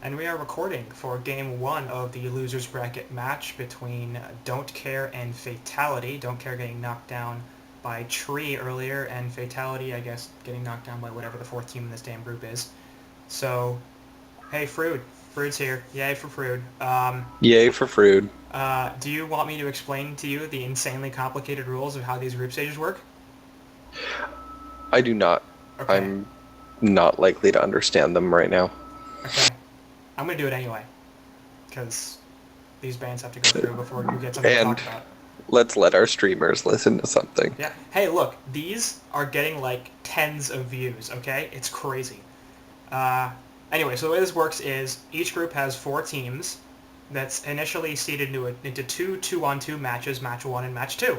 and we are recording for Game 1 of the Losers Bracket match between Don't Care and Fatality. Don't Care getting knocked down by Tree earlier, and Fatality, I guess, getting knocked down by whatever the fourth team in this damn group is. So, hey, Frood. Frood's here. Yay for Frood. Yay for Frood. Do you want me to explain to you the insanely complicated rules of how these group stages work? I do not. Okay. I'm not likely to understand them right now. Okay. I'm going to do it anyway, because these bands have to go through before we get something to And talk about. let's let our streamers listen to something. Yeah. Hey, look, these are getting like tens of views, okay? It's crazy. Uh, anyway, so the way this works is each group has 4 teams that's initially seeded into two 2-on-2 matches, match 1 and match 2.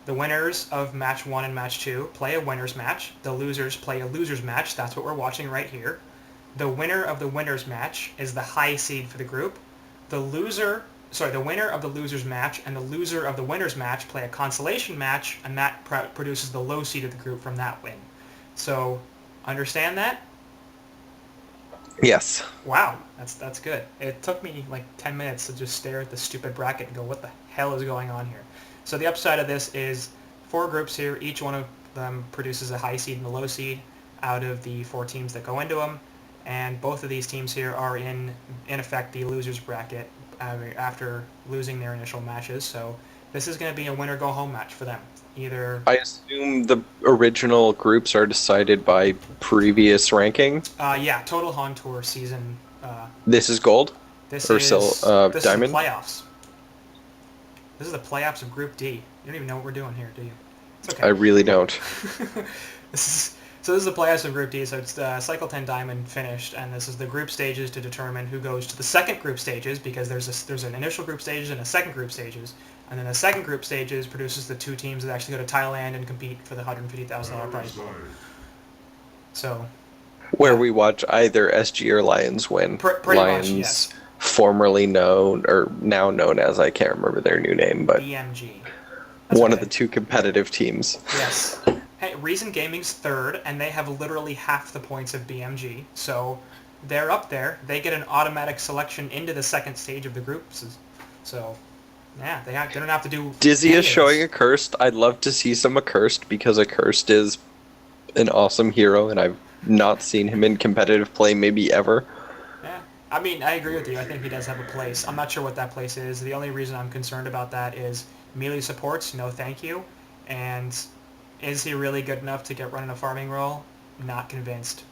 The winners of match 1 and match 2 play a winners match. The losers play a losers match. That's what we're watching right here. The winner of the winners match is the high seed for the group. The winner of the losers match and the loser of the winners match play a consolation match, and that produces the low seed of the group from that win. So, understand that? Yes. Wow, that's good. It took me like 10 minutes to just stare at the stupid bracket and go, what the hell is going on here? So the upside of this is 4 groups here. Each one of them produces a high seed and a low seed out of the 4 teams that go into them. And both of these teams here are in effect, the losers bracket after losing their initial matches. So this is going to be a winner-go-home match for them. Either... I assume the original groups are decided by previous ranking. Yeah, total HoN Tour season. This is gold? This or is diamond? the playoffs. This is the playoffs of Group D. You don't even know what we're doing here, do you? It's okay. I really don't. This is the playoffs of Group D, so it's Cycle 10 Diamond finished, and this is the group stages to determine who goes to the second group stages, because there's an initial group stages and a second group stages, and then the second group stages produces the 2 teams that actually go to Thailand and compete for the $150,000 prize pool. So... Where we watch either SG or Lions win. Pretty Lions, much, yes. Formerly known, or now known as, I can't remember their new name, but... BMG. One of the 2 competitive teams. Yes. Hey, Reason Gaming's 3rd, and they have literally half the points of BMG, so they're up there. They get an automatic selection into the second stage of the groups. So, yeah, they don't have to do... Dizzy is showing Accursed. I'd love to see some Accursed, because Accursed is an awesome hero, and I've not seen him in competitive play maybe ever. Yeah, I mean, I agree with you. I think he does have a place. I'm not sure what that place is. The only reason I'm concerned about that is melee supports, no thank you, and... Is he really good enough to get running a farming role? Not convinced.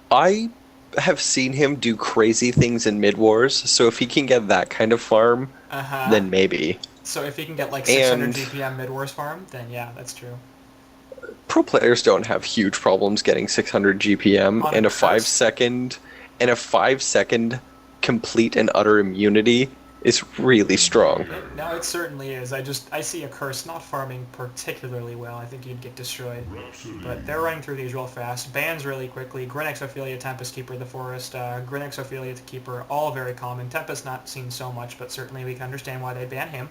I have seen him do crazy things in mid-wars, so if he can get that kind of farm, then maybe. So if he can get like 600 GPM mid-wars farm, then yeah, that's true. Pro players don't have huge problems getting 600 GPM, and a 5-second complete and utter immunity is really strong. No, it certainly is. I see a curse not farming particularly well. I think he'd get destroyed. But they're running through these real fast. Bans really quickly. Grinix, Ophelia, Tempest, Keeper of the Forest. Grinix, Ophelia, the Keeper, all very common. Tempest not seen so much, but certainly we can understand why they ban him.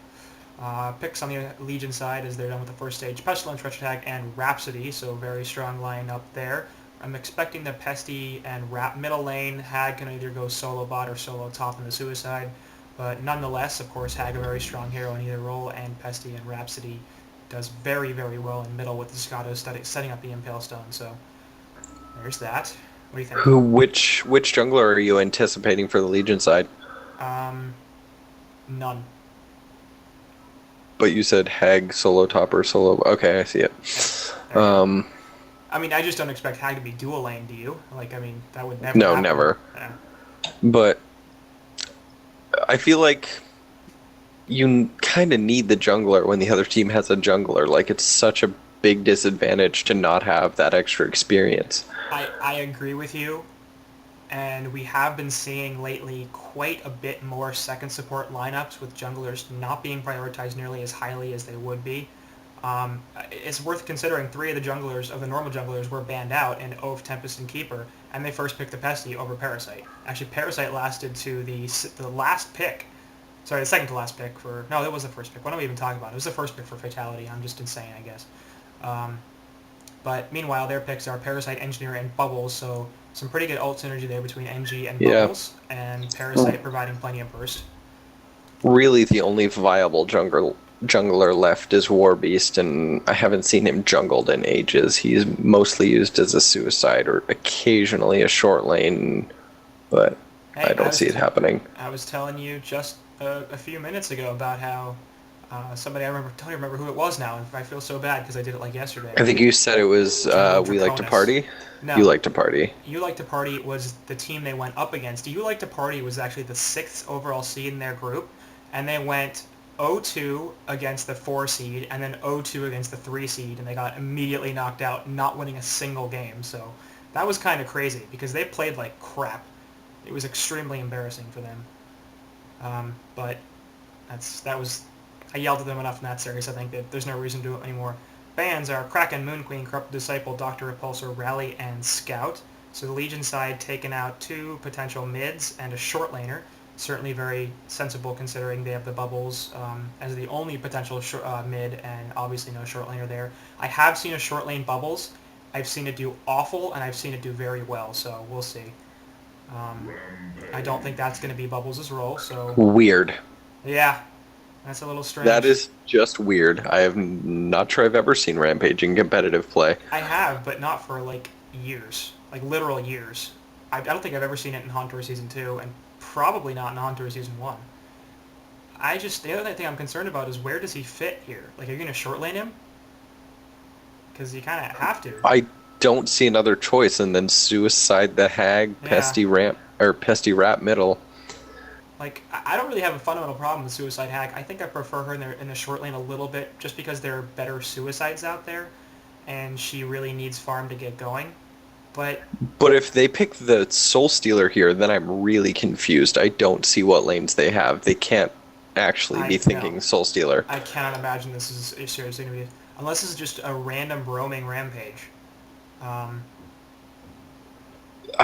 Picks on the Legion side as they're done with the first stage. Pestilence, Retro Tag, and Rhapsody, so very strong line up there. I'm expecting the Pesty and middle lane. Hag can either go solo bot or solo top in the Suicide. But nonetheless, of course, Hag a very strong hero in either role, and Pesty and Rhapsody does very, very well in middle with the Scotto setting up the Impale Stone. So there's that. What do you think? Which jungler are you anticipating for the Legion side? None. But you said Hag solo top or solo. Okay, I see it. Yeah. I mean, I just don't expect Hag to be dual lane. Do you? Like, I mean, that would never. No, happen. never. Yeah. But I feel like you kind of need the jungler when the other team has a jungler. Like, it's such a big disadvantage to not have that extra experience. I agree with you, and we have been seeing lately quite a bit more second support lineups with junglers not being prioritized nearly as highly as they would be. It's worth considering 3 of the junglers, of the normal junglers, were banned out in Oath, Tempest, and Keeper, and they first picked the Pesty over Parasite. Actually, Parasite lasted to the last pick. Sorry, the second to last pick for... No, it was the first pick. What am I even talking about? It was the first pick for Fatality. I'm just insane, I guess. But meanwhile, their picks are Parasite, Engineer, and Bubbles, so some pretty good ult synergy there between NG and Yeah. Bubbles, and Parasite providing plenty of burst. Really, the only viable jungler left is Warbeast, and I haven't seen him jungled in ages. He's mostly used as a suicide or occasionally a short lane, but Hey, I don't see it happening. I was telling you just a few minutes ago about how somebody I remember, don't even remember who it was now. I feel so bad because I did it like yesterday. I think you said it was General We Like to Draconis. Party? You No, Like to Party. You Like to Party was the team they went up against. You Like to Party was actually the 6th overall seed in their group, and they went 0-2 against the 4 seed, and then 0-2 against the 3 seed, and they got immediately knocked out, not winning a single game. So that was kind of crazy because they played like crap. It was extremely embarrassing for them. But that was I yelled at them enough in that series. I think that there's no reason to do it anymore. Bans are Kraken, Moon Queen, Corrupt Disciple, Doctor Repulsor, Rally, and Scout. So the Legion side taking out 2 potential mids and a short laner. Certainly very sensible considering they have the Bubbles as the only potential mid and obviously no short laner there. I have seen a short lane Bubbles. I've seen it do awful and I've seen it do very well, so we'll see. I don't think that's going to be Bubbles' role, so Weird. yeah, that's a little strange. That is just weird. I have not sure I've ever seen Rampage in competitive play. I have, but not for like years, like literal years. I don't think I've ever seen it in HoN Tour Season 2, and probably not in HoN Tour Season 1. The other thing I'm concerned about is where does he fit here? Like, are you going to short lane him? Because you kind of have to. I don't see another choice, and then Suicide the Hag, Yeah. Pesty Rat middle. Like, I don't really have a fundamental problem with Suicide Hag. I think I prefer her in the short lane a little bit, just because there are better suicides out there, and she really needs farm to get going. But if they pick the Soul Stealer here, then I'm really confused. I don't see what lanes they have. They can't actually be thinking no. Soul Stealer. I cannot imagine this is seriously going to be... Unless this is just a random roaming Rampage. I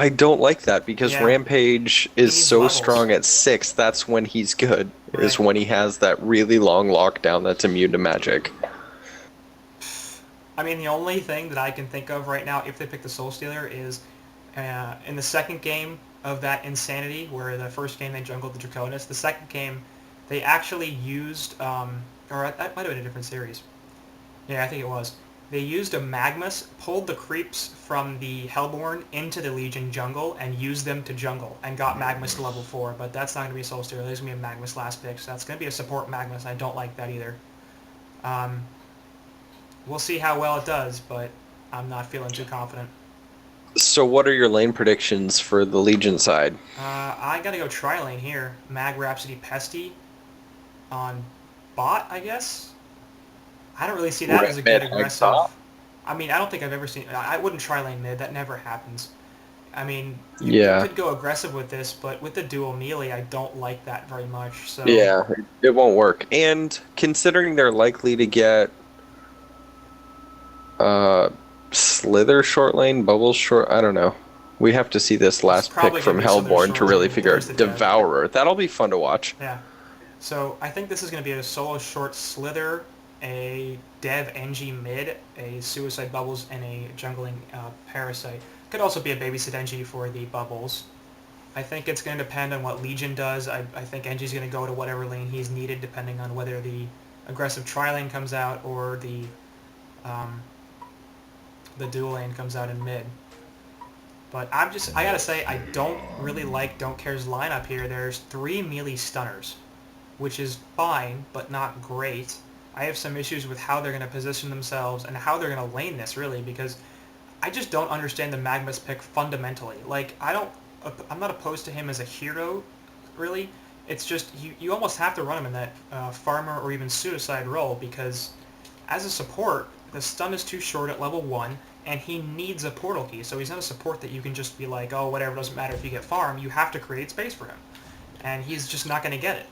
don't like that because Yeah. Rampage is so levels. strong at 6. That's when he's good. Is Right. when he has that really long lockdown that's immune to magic. I mean, the only thing that I can think of right now, if they pick the Soul Stealer, is in the second game of that Insanity, where the first game they jungled the Draconis, the second game they actually used, or that might have been a different series. Yeah, I think it was. They used a Magmus, pulled the creeps from the Hellborn into the Legion jungle, and used them to jungle, and got Magmus to level 4, but that's not going to be a Soul Stealer. There's going to be a Magmus last pick, so that's going to be a support Magmus, and I don't like that either. We'll see how well it does, but I'm not feeling too confident. So what are your lane predictions for the Legion side? I gotta go tri-lane here. Mag Rhapsody Pesty on bot, I guess? I don't really see that as a good aggressive... I mean, I don't think I've ever seen... I wouldn't tri-lane mid. That never happens. I mean, you could go aggressive with this, but with the dual melee, I don't like that very much. So Yeah, it won't work. And considering they're likely to get Slither short lane, Bubbles short, I don't know. We have to see this last pick from Hellborn to really figure out Devourer. That'll be fun to watch. Yeah. So I think this is going to be a solo short Slither, a Dev NG mid, a Suicide Bubbles, and a jungling Parasite. Could also be a Babysit NG for the Bubbles. I think it's going to depend on what Legion does. I think NG's going to go to whatever lane he's needed, depending on whether the aggressive tri-lane comes out or the dual lane comes out in mid. But I gotta say, I don't really like Don't Care's lineup here. There's 3 melee stunners, which is fine, but not great. I have some issues with how they're going to position themselves and how they're going to lane this, really, because I just don't understand the Magmus pick fundamentally. Like, I'm not opposed to him as a hero, really. It's just, you almost have to run him in that farmer or even suicide role, because as a support, the stun is too short at level 1, and he needs a portal key, so he's not a support that you can just be like, oh, whatever, doesn't matter if you get farm. You have to create space for him, and he's just not going to get it.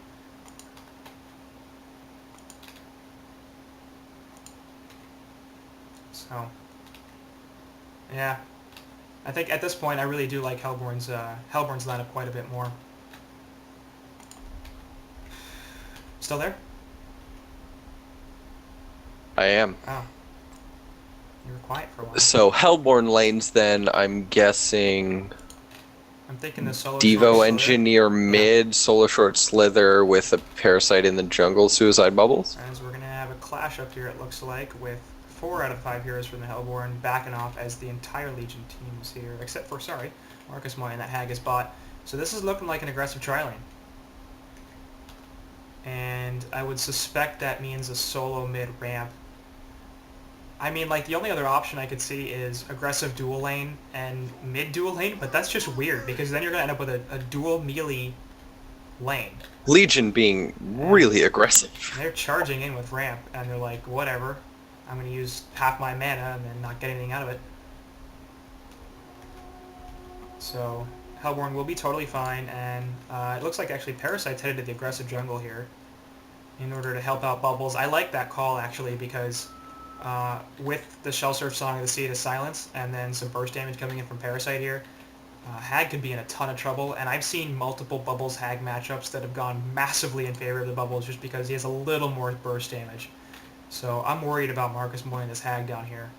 So, yeah. I think at this point I really do like Hellborn's lineup quite a bit more. Still there? I am. Oh. You were quiet for a while. So Hellborn lanes, then I'm guessing I'm thinking the solo short Devo Slither. Engineer Yeah. mid, Solar Short Slither with a Parasite in the jungle, Suicide Bubbles. As we're going to have a clash up here, it looks like, with 4 out of 5 heroes from the Hellborn backing off as the entire Legion team is here, except for, sorry, Marcus Moy and that hag is bot. So this is looking like an aggressive tri-lane. And I would suspect that means a solo mid ramp. I mean, like, the only other option I could see is aggressive dual lane and mid dual lane, but that's just weird, because then you're going to end up with a dual melee lane. Legion being really aggressive. They're charging in with ramp, and they're like, whatever, I'm going to use half my mana and then not get anything out of it. So Hellborn will be totally fine, and it looks like actually Parasite's headed to the aggressive jungle here in order to help out Bubbles. I like that call, actually, because with the Shell Surf Song of the Sea to silence, and then some burst damage coming in from Parasite here, Hag could be in a ton of trouble, and I've seen multiple Bubbles Hag matchups that have gone massively in favor of the Bubbles just because he has a little more burst damage. So I'm worried about Marcus Moy and this Hag down here.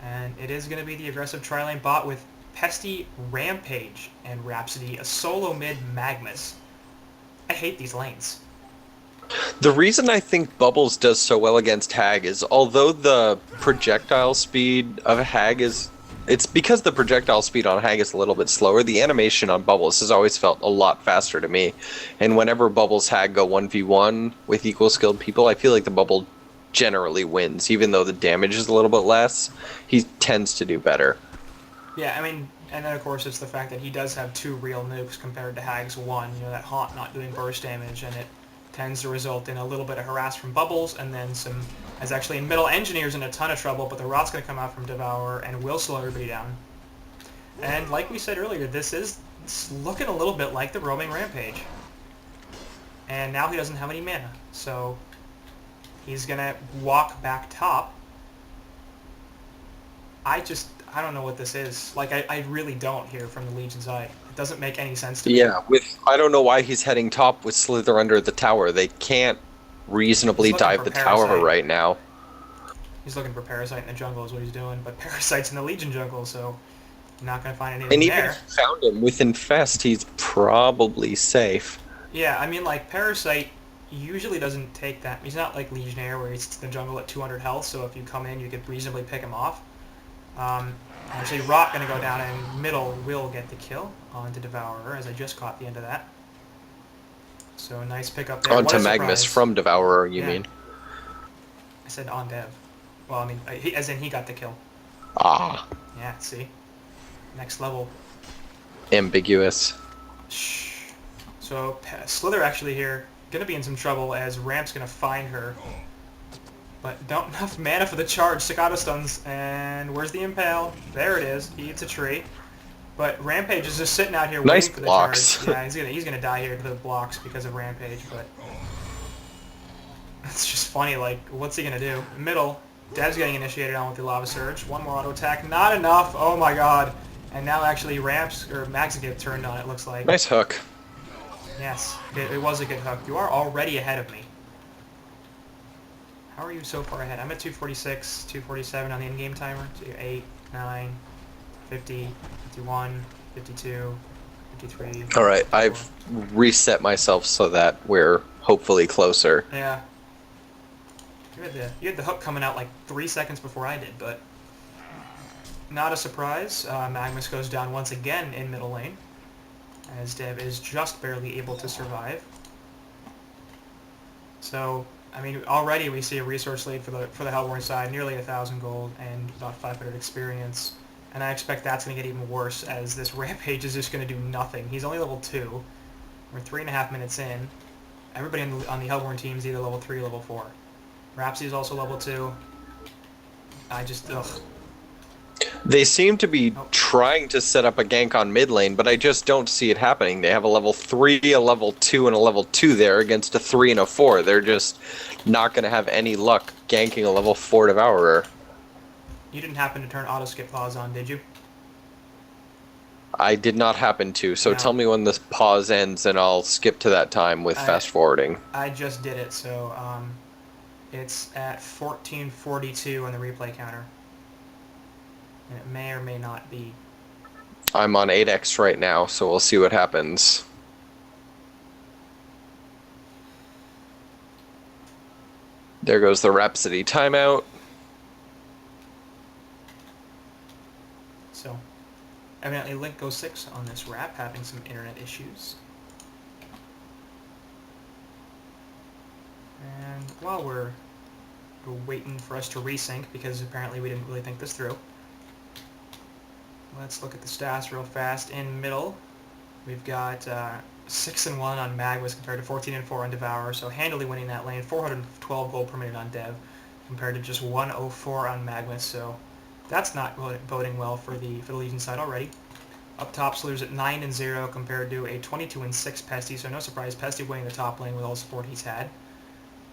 And it is going to be the aggressive tri-lane bot with Pesty, Rampage, and Rhapsody, a solo mid Magmus. I hate these lanes. The reason I think Bubbles does so well against Hag is, although the projectile speed of Hag is... It's because the projectile speed on Hag is a little bit slower. The animation on Bubbles has always felt a lot faster to me. And whenever Bubbles Hag go 1v1 with equal skilled people, I feel like the Bubble generally wins. Even though the damage is a little bit less, he tends to do better. Yeah, I mean, and then of course it's the fact that he does have 2 real nukes compared to Hag's 1. You know, that Haunt not doing burst damage, and it tends to result in a little bit of harass from Bubbles, and then some, as actually in middle, Engineer's in a ton of trouble, but the Rot's going to come out from Devourer and will slow everybody down. And like we said earlier, this is looking a little bit like the roaming Rampage. And now he doesn't have any mana, so he's going to walk back top. I don't know what this is. Like, I really don't here from the Legion's eye. It doesn't make any sense to me. Yeah, I don't know why he's heading top with Slither under the tower. They can't reasonably dive the tower right now. He's looking for Parasite in the jungle is what he's doing, but Parasite's in the Legion jungle, so you're not going to find anything and even there. if you found him with Infest, he's probably safe. Yeah, I mean, like, Parasite usually doesn't take that. He's not like Legionnaire where he's in the jungle at 200 health, so if you come in, you could reasonably pick him off. Actually, Rot going to go down, and middle will get the kill onto Devourer, as I just caught the end of that. So a nice pickup there. Onto Magmus from Devourer, you mean? I said on Dev. Well, I mean, as in he got the kill. Ah. Yeah, see? Next level. Ambiguous. Shh. So Slither actually here, going to be in some trouble as Ramp's going to find her. But don't enough mana for the charge. Staccato stuns, and where's the Impale? There it is. He eats a tree. But Rampage is just sitting out here waiting for the charge. Yeah, he's gonna die here to the blocks because of Rampage, but it's just funny, like, what's he gonna do? Middle, Dev's getting initiated on with the Lava Surge. One more auto attack, not enough, oh my god. And now actually Mags get turned on, it looks like. Nice hook. Yes, it was a good hook. You are already ahead of me. How are you so far ahead? I'm at 246, 247 on the in-game timer. So you're 8, 9, 50, 51, 52, 53. Alright, I've reset myself so that we're hopefully closer. Yeah. You had the hook coming out like 3 seconds before I did, but not a surprise. Magmus goes down once again in middle lane, as Dev is just barely able to survive. So, I mean, already we see a resource lead for the Hellborn side, nearly 1,000 gold and about 500 experience. And I expect that's going to get even worse as this Rampage is just going to do nothing. He's only level 2. We're 3.5 minutes in. Everybody on the Hellborn team is either level 3 or level 4. Rhapsody is also level 2. Ugh. They seem to be trying to set up a gank on mid lane, but I just don't see it happening. They have a level 3, a level 2, and a level 2 there against a 3 and a 4. They're just not going to have any luck ganking a level 4 Devourer. You didn't happen to turn auto-skip pause on, did you? I did not happen to, so tell me when this pause ends and I'll skip to that time with fast forwarding. I just did it, so it's at 14:42 on the replay counter. And it may or may not be. I'm on 8x right now, so we'll see what happens. There goes the Rhapsody timeout. So, evidently Link goes 6 on this wrap, having some internet issues. And while we're waiting for us to resync, because apparently we didn't really think this through, let's look at the stats real fast. In middle, we've got 6-1 on Magmas compared to 14-4 on Devour, so handily winning that lane. 412 gold per minute on Dev compared to just 104 on Magmas, so that's not boding well for the Legion side already. Up top, Slur's at 9-0 compared to a 22-6 Pesty, so no surprise, Pesty winning the top lane with all the support he's had.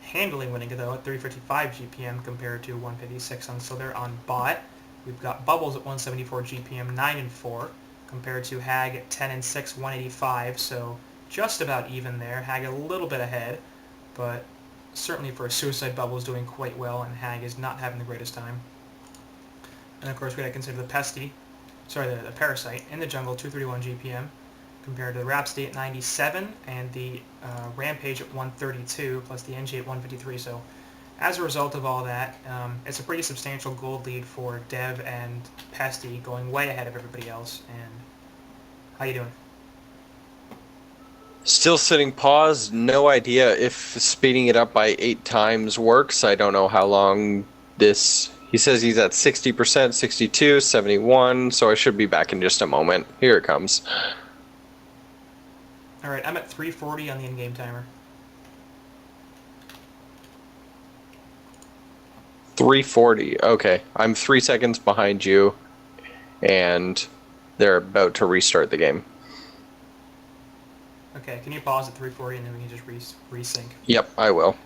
Handily winning it though at 355 GPM compared to 156 on Slither. On bot, we've got Bubbles at 174 GPM, 9-4 compared to Hag at 10-6, 185, so just about even there. Hag a little bit ahead, but certainly for a Suicide Bubbles doing quite well, and Hag is not having the greatest time. And of course we gotta consider the the Parasite in the jungle, 231 GPM, compared to the Rhapsody at 97 and the Rampage at 132, plus the NG at 153. So as a result of all that, it's a pretty substantial gold lead for Dev and Pesty, going way ahead of everybody else. And how you doing? Still sitting paused. No idea if speeding it up by 8 times works. I don't know how long this... He says he's at 60%, 62, 71, so I should be back in just a moment. Here it comes. Alright, I'm at 340 on the in-game timer. 340. Okay, I'm 3 seconds behind you, and they're about to restart the game. Okay, can you pause at 340 and then we can just resync? Yep, I will.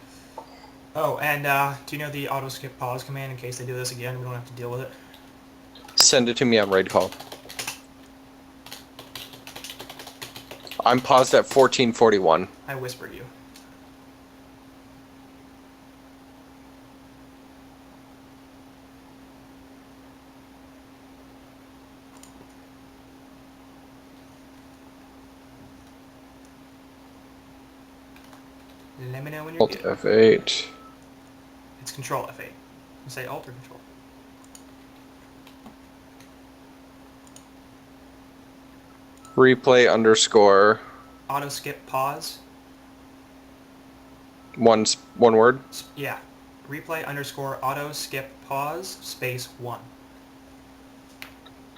Oh, and do you know the auto skip pause command in case they do this again? We don't have to deal with it. Send it to me on raid call. I'm paused at 1441. I whispered you. Let me know when you're Alt good. F8. It's Control F8. Say Alt or Control. Replay underscore. Auto skip pause. One word. Yeah. Replay underscore auto skip pause space 1.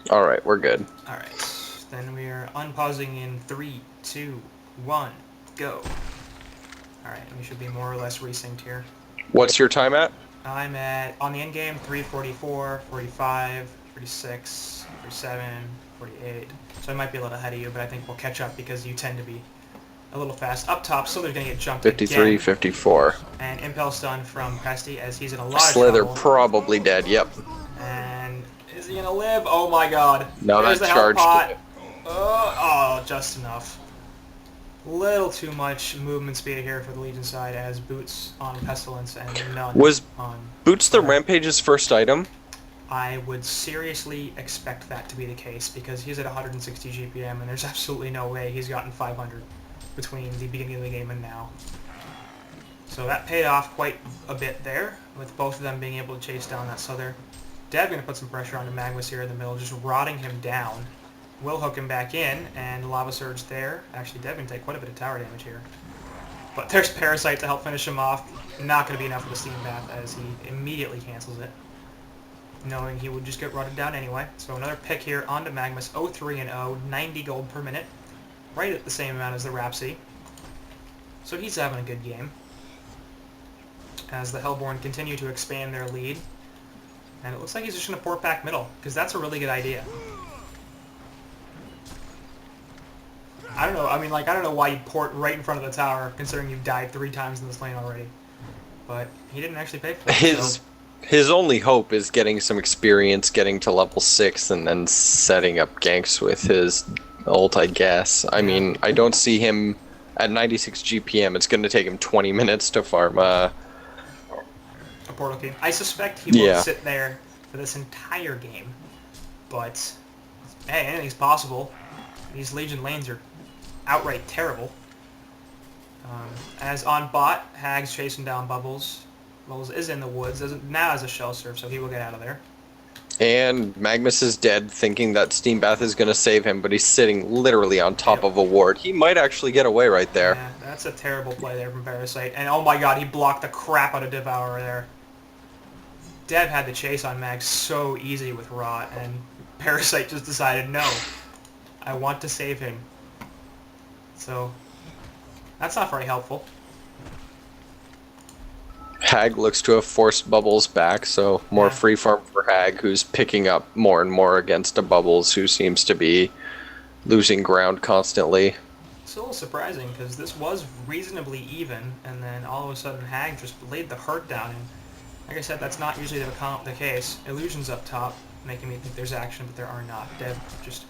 Alright, we're good. Alright. Then we are unpausing in 3, 2, 1, go. Alright, we should be more or less resynced here. What's your time at? I'm at, on the end game, 344, 45, 46, 47, 48. So I might be a little ahead of you, but I think we'll catch up because you tend to be a little fast. Up top, Slither's going to get jumped 53, again. 54. And Impel stun from Pesty as he's in a lot of Slither trouble. probably dead, yep. And is he going to live? Oh my god. No, There's that the health charged pot. it. Oh, just enough. Little too much movement speed here for the Legion side as Boots on Pestilence and none Was on... Boots the Rampage's first item? I would seriously expect that to be the case because he's at 160 GPM and there's absolutely no way he's gotten 500 between the beginning of the game and now. So that paid off quite a bit there with both of them being able to chase down that Souther. Dev going to put some pressure onto Magmas here in the middle, just rotting him down. Will hook him back in, and Lava Surge there. Actually, Dev can take quite a bit of tower damage here. But there's Parasite to help finish him off. Not going to be enough of a Steam Bath as he immediately cancels it, knowing he would just get rotted down anyway. So another pick here onto Magmas, 0-3-0, 90 gold per minute. Right at the same amount as the Rhapsody. So he's having a good game. As the Hellborn continue to expand their lead. And it looks like he's just going to port back middle, because that's a really good idea. I don't know, I mean, like, I don't know why you'd port right in front of the tower, considering you've died 3 times in this lane already. But he didn't actually pay for it, His only hope is getting some experience, getting to level 6, and then setting up ganks with his ult, I guess. I mean, I don't see him at 96 GPM. It's going to take him 20 minutes to farm a portal key. I suspect he won't sit there for this entire game. but hey, anything's possible. These Legion lanes are outright terrible. As on bot, Hag's chasing down Bubbles. Bubbles is in the woods, now has a shell surf, so he will get out of there. And Magnus is dead, thinking that Steam Bath is going to save him, but he's sitting literally on top of a ward. He might actually get away right there. Yeah, that's a terrible play there from Parasite. And oh my god, he blocked the crap out of Devour there. Dev had the chase on Mag so easy with Rot, and Parasite just decided, no, I want to save him. So, that's not very helpful. Hag looks to have forced Bubbles back, so more free farm for Hag, who's picking up more and more against a Bubbles who seems to be losing ground constantly. It's a little surprising, because this was reasonably even, and then all of a sudden Hag just laid the hurt down, and like I said, that's not usually the case. Illusion's up top, making me think there's action, but there are not. Dev just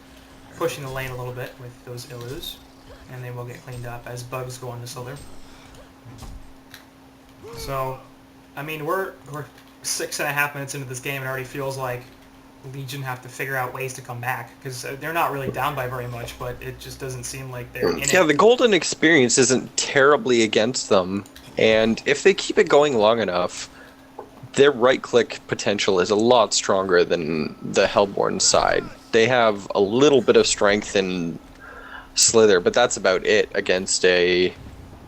pushing the lane a little bit with those Illus, and they will get cleaned up as bugs go on to Slither. So, I mean, we're 6.5 minutes into this game, and it already feels like Legion have to figure out ways to come back, because they're not really down by very much, but it just doesn't seem like they're in it. Yeah, the golden experience isn't terribly against them, and if they keep it going long enough, their right-click potential is a lot stronger than the Hellborn side. They have a little bit of strength in Slither, but that's about it against a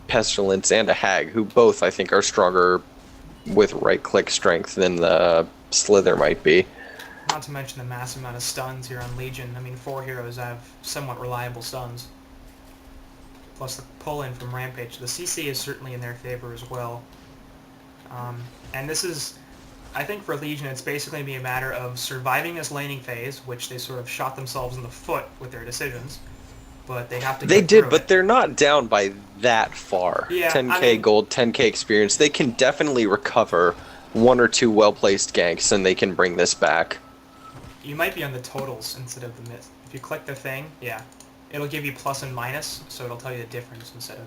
Pestilence and a Hag, who both, I think, are stronger with right-click strength than the Slither might be. Not to mention the massive amount of stuns here on Legion. I mean, 4 heroes have somewhat reliable stuns. Plus the pull-in from Rampage. The CC is certainly in their favor as well. And this is, I think for Legion, it's basically going to be a matter of surviving this laning phase, which they sort of shot themselves in the foot with their decisions. But they have to get through it. But they're not down by that far. Yeah, 10k I mean, gold, 10k experience. They can definitely recover 1 or 2 well-placed ganks, and they can bring this back. You might be on the totals instead of the myth. If you click the thing, yeah, it'll give you plus and minus, so it'll tell you the difference instead of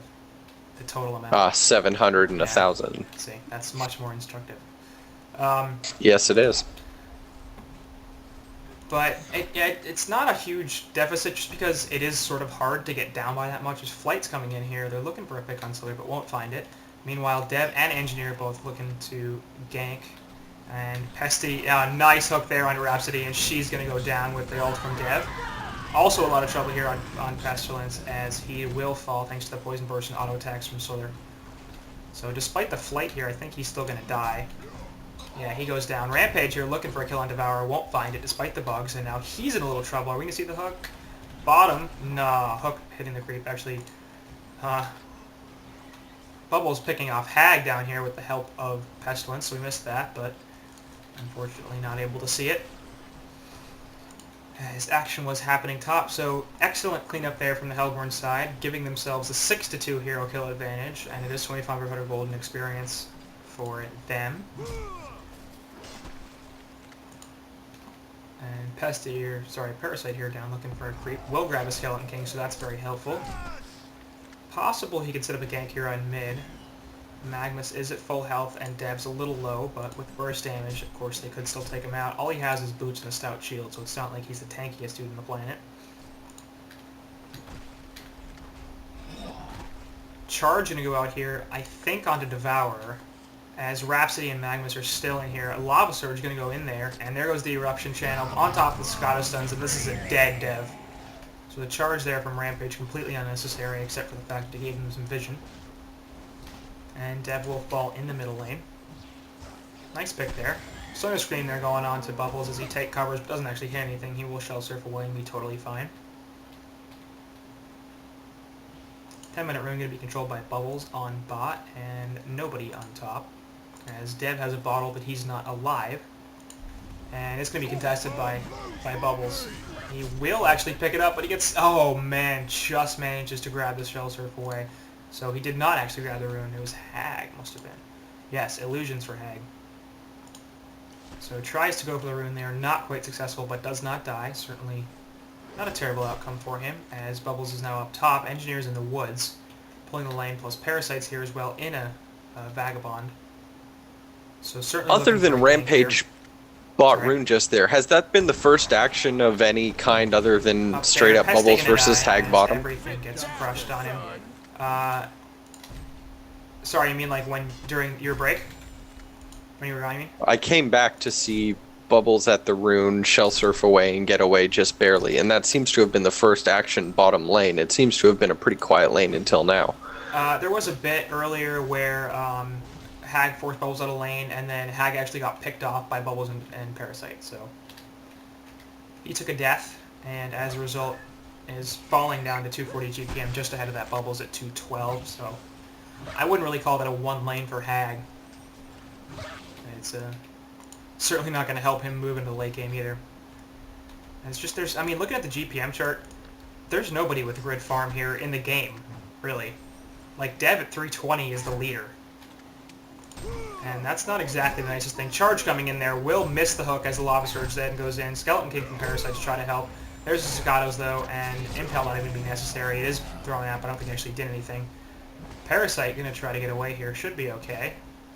the total amount. 700 and 1,000. See, that's much more instructive. Yes, it is. But it's not a huge deficit just because it is sort of hard to get down by that much. There's flights coming in here. They're looking for a pick on Slither, but won't find it. Meanwhile, Dev and Engineer both looking to gank. And Pesty, nice hook there on Rhapsody, and she's going to go down with the ult from Dev. Also a lot of trouble here on Pestilence, as he will fall thanks to the Poison Burst and auto attacks from Slither. So despite the flight here, I think he's still going to die. Yeah, he goes down. Rampage here looking for a kill on Devourer, won't find it despite the bugs, and now he's in a little trouble. Are we going to see the hook? Bottom? Nah, hook hitting the creep. Actually, Bubbles picking off Hag down here with the help of Pestilence, so we missed that, but unfortunately not able to see it. His action was happening top, so excellent cleanup there from the Hellborn side, giving themselves a 6-2 hero kill advantage, and it is 2,500 golden experience for them. And Parasite here down looking for a creep. Will grab a Skeleton King, so that's very helpful. Possible he could set up a gank here on mid. Magnus is at full health and Dev's a little low, but with burst damage, of course, they could still take him out. All he has is boots and a stout shield, so it's not like he's the tankiest dude on the planet. Charge going to go out here, I think, onto Devourer, as Rhapsody and Magnus are still in here. A Lava Surge going to go in there, and there goes the Eruption Channel on top of the Scottish Stuns, and this is a dead Dev. So the charge there from Rampage completely unnecessary, except for the fact that it gave him some vision. And Dev will fall in the middle lane. Nice pick there. Sonar Scream there going on to Bubbles as he take covers, but doesn't actually hit anything. He will shell surf away and be totally fine. 10-minute rune going to be controlled by Bubbles on bot and nobody on top. As Dev has a bottle, but he's not alive. And it's going to be contested by Bubbles. He will actually pick it up, but he gets... Oh, man, just manages to grab the shell surf away. So he did not actually grab the rune. It was Hag, must have been. Yes, illusions for Hag. So tries to go for the rune there. Not quite successful, but does not die. Certainly not a terrible outcome for him, as Bubbles is now up top. Engineer's in the woods, pulling the lane, plus Parasite's here as well in a Vagabond. So certainly Other than Rampage bought Sorry. rune just there. Has that been the first action of any kind other than Up straight there, up Pest bubbles taking a versus die hag as bottom? everything gets crushed on him. Uh, sorry, you mean like when during your break? When you were reviving me? I came back to see bubbles at the rune, shell surf away, and get away just barely, and that seems to have been the first action bottom lane. It seems to have been a pretty quiet lane until now. There was a bit earlier where Hag forced Bubbles out of lane, and then Hag actually got picked off by Bubbles and Parasite, so he took a death, and as a result is falling down to 240 GPM, just ahead of that Bubbles at 212, so I wouldn't really call that a one lane for Hag. It's certainly not going to help him move into the late game either. And it's just, I mean, looking at the GPM chart, there's nobody with grid farm here in the game, really. Like, Dev at 320 is the leader. And that's not exactly the nicest thing. Charge coming in there will miss the hook as the Lava Surge then goes in. Skeleton King from Parasites try to help. There's the Cicados though, and Impel not even be necessary. It is throwing out, but I don't think it actually did anything. Parasite going to try to get away here. Should be okay.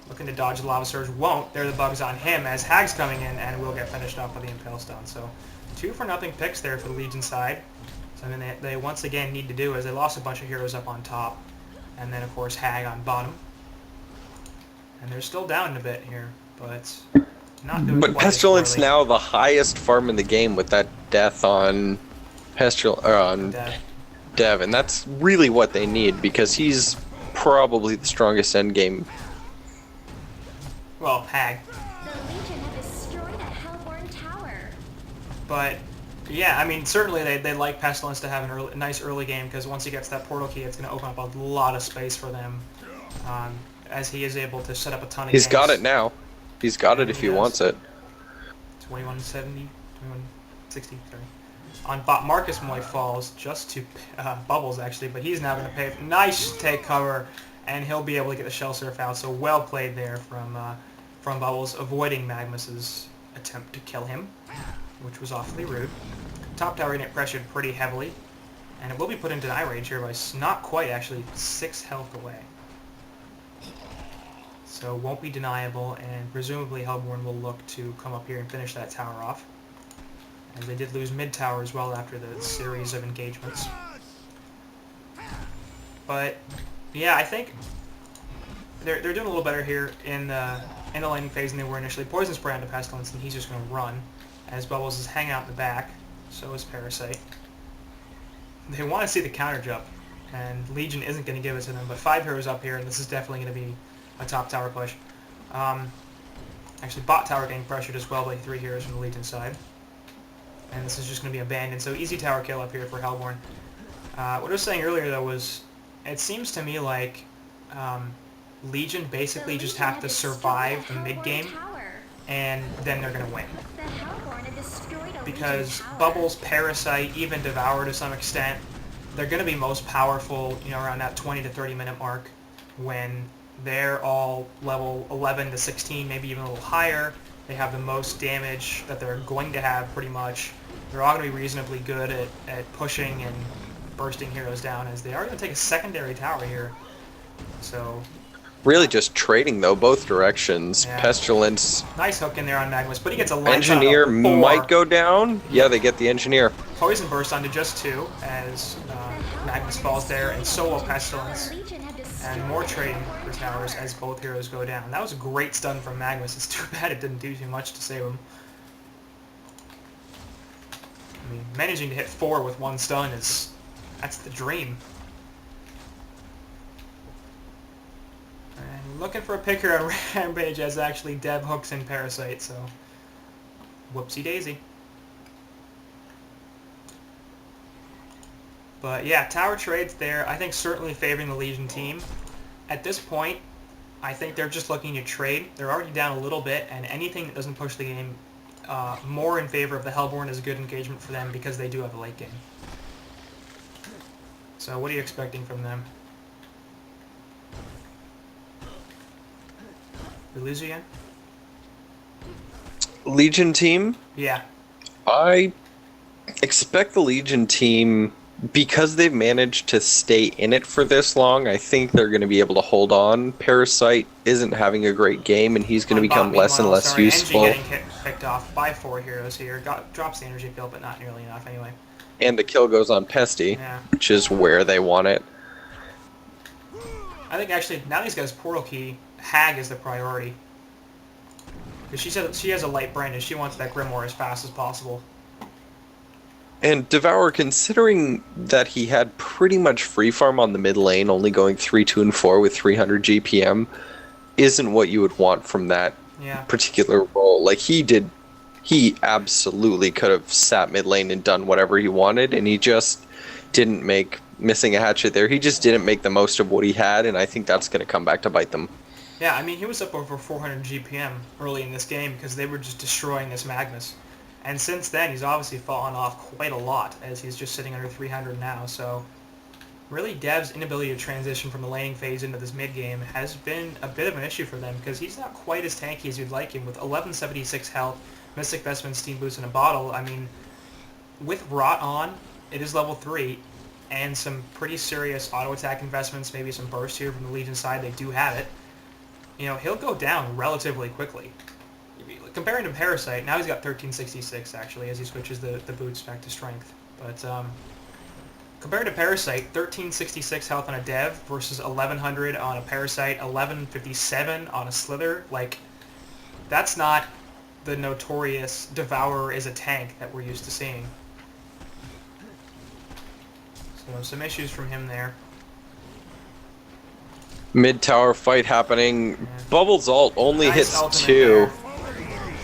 Looking to dodge the Lava Surge. Won't. There are the bugs on him as Hag's coming in and will get finished off by the Impel Stone. So 2-for-0 picks there for the Legion side. Something they once again need to do is they lost a bunch of heroes up on top. And then of course Hag on bottom. And they're still down a bit here, but not doing But quite as Pestilence poorly. now the highest farm in the game with that death on on Dev, and that's really what they need because he's probably the strongest endgame. Well, Hag. The Legion have destroyed a Hellborn tower. But yeah, I mean, certainly they like Pestilence to have a nice early game because once he gets that portal key, it's going to open up a lot of space for them. As he is able to set up a ton of He's ganks. got it now. He's got it Yeah, if he he does. wants it. 2170, 2160, sorry. On bot, Marcus Moy falls just to Bubbles actually, but he's now going to pay. Nice take cover, and he'll be able to get the Shell Surf out. So well played there from Bubbles, avoiding Magnus's attempt to kill him, which was awfully rude. Top tower going to get pressured pretty heavily, and it will be put into eye range here by not quite actually 6 health away. So won't be deniable, and presumably Hellborn will look to come up here and finish that tower off. As they did lose mid tower as well after the series of engagements. But yeah, I think they're doing a little better here in the laning phase than they were initially. Poison Spray onto Pestilence, and he's just going to run. As Bubbles is hanging out in the back, so is Parasite. They want to see the counter jump, and Legion isn't going to give it to them, but 5 heroes up here, and this is definitely going to be a top tower push. Actually, bot tower getting pressured as well by 3 heroes from the Legion side. And this is just going to be abandoned, so easy tower kill up here for Hellborn. What I was saying earlier, though, was it seems to me like Legion basically just have to survive the mid-game, and then they're going to win. Because Bubbles, Parasite, even Devour to some extent, they're going to be most powerful, you know, around that 20 to 30 minute mark when they're all level 11 to 16, maybe even a little higher. They have the most damage that they're going to have pretty much. They're all going to be reasonably good at pushing and bursting heroes down, as they are going to take a secondary tower here. So Really just trading though, both directions. Yeah. Pestilence. nice hook in there on Magnus, but he gets a line shot Engineer on 4. might go down. Yeah, they get the engineer. Poison burst onto just 2 as Magnus falls there, and so will Pestilence. And more trading for towers as both heroes go down. That was a great stun from Magnus. It's too bad it didn't do too much to save him. I mean, managing to hit 4 with 1 stun that's the dream. And looking for a pick here on Rampage as actually Dev hooks in Parasite, so whoopsie daisy. But yeah, tower trades there, I think certainly favoring the Legion team. At this point, I think they're just looking to trade. They're already down a little bit, and anything that doesn't push the game more in favor of the Hellborn is a good engagement for them because they do have a late game. So what are you expecting from them? We lose again? Legion team. Yeah. I expect the Legion team because they've managed to stay in it for this long, I think they're going to be able to hold on. Parasite isn't having a great game, and he's going to become less and less useful. NG getting picked off by 4 heroes here. Drops the energy field, but not nearly enough anyway. And the kill goes on Pesty, Yeah. which is where they want it. I think actually, now these guys Portal Key, Hag is the priority. Because she has a light brain and she wants that Grimoire as fast as possible. And Devour, considering that he had pretty much free farm on the mid lane, only going 3, 2, and 4 with 300 GPM, isn't what you would want from that particular role. Like, he absolutely could have sat mid lane and done whatever he wanted, and he just didn't missing a hatchet there. He just didn't make the most of what he had, and I think that's going to come back to bite them. Yeah, I mean, he was up over 400 GPM early in this game because they were just destroying this Magnus. And since then, he's obviously fallen off quite a lot, as he's just sitting under 300 now. So, really, Dev's inability to transition from the laning phase into this mid game has been a bit of an issue for them, because he's not quite as tanky as you'd like him. With 1176 health, Mystic Vestment, Steam Boost in a bottle, I mean, with Rot on, it is level 3, and some pretty serious auto-attack investments, maybe some burst here from the Legion side, they do have it. You know, he'll go down relatively quickly. Comparing to Parasite, now he's got 1366 actually, as he switches the boots back to strength. But compared to Parasite, 1366 health on a Dev versus 1100 on a Parasite, 1157 on a Slither. Like, that's not the notorious Devourer is a tank that we're used to seeing. So some issues from him there. Mid-tower fight happening. Yeah. Bubbles ult only nice hits 2. There.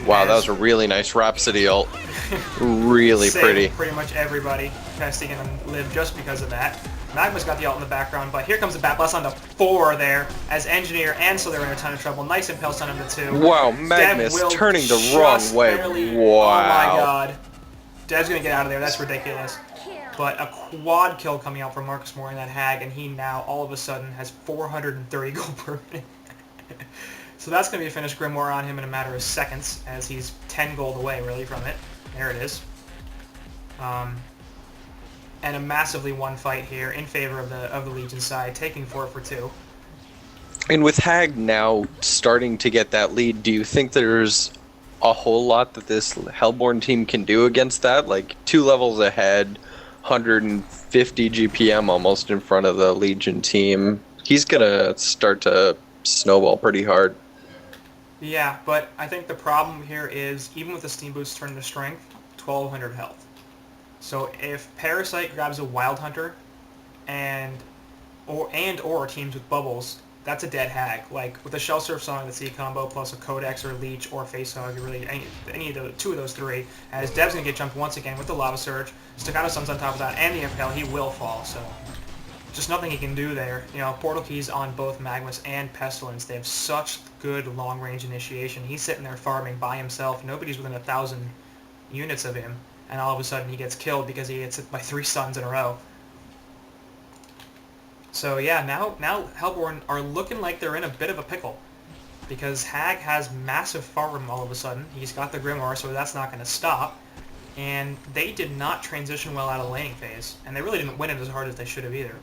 Wow, that was a really nice Rhapsody ult. Really pretty. Pretty much everybody. Pesty and live just because of that. Magma's got the ult in the background, but here comes the Bat Blast on the 4 there, as Engineer and so they're in a ton of trouble. Nice Impale Stun on the 2. Wow, Magnus turning the wrong way. Barely, wow. Oh my god. Dev's gonna get out of there, that's ridiculous. But a quad kill coming out from Marcus Moore in that Hag, and he now all of a sudden has 430 gold per minute. So that's going to be a finished Grimoire on him in a matter of seconds, as he's 10 gold away, really, from it. There it is. And a massively won fight here in favor of the Legion side, taking 4 for 2. And with Hag now starting to get that lead, do you think there's a whole lot that this Hellborn team can do against that? Like, 2 levels ahead, 150 GPM almost in front of the Legion team. He's going to start to snowball pretty hard. Yeah, but I think the problem here is, even with the Steam Boost turned to Strength, 1200 health. So if Parasite grabs a Wild Hunter or teams with Bubbles, that's a dead Hag. Like, with a Shell Surf Song, the C combo, plus a Codex or Leech or Facehug, really any of the 2 of those 3, as Dev's going to get jumped once again with the Lava Surge, Staccato Sun's on top of that, and the Impale, he will fall, so just nothing he can do there. You know, Portal Keys on both Magnus and Pestilence. They have such good long-range initiation. He's sitting there farming by himself. Nobody's within 1,000 units of him. And all of a sudden he gets killed because he gets hit by 3 stuns in a row. So yeah, now Hellborn are looking like they're in a bit of a pickle. Because Hag has massive farm all of a sudden. He's got the Grimoire, so that's not going to stop. And they did not transition well out of the laning phase. And they really didn't win it as hard as they should have either.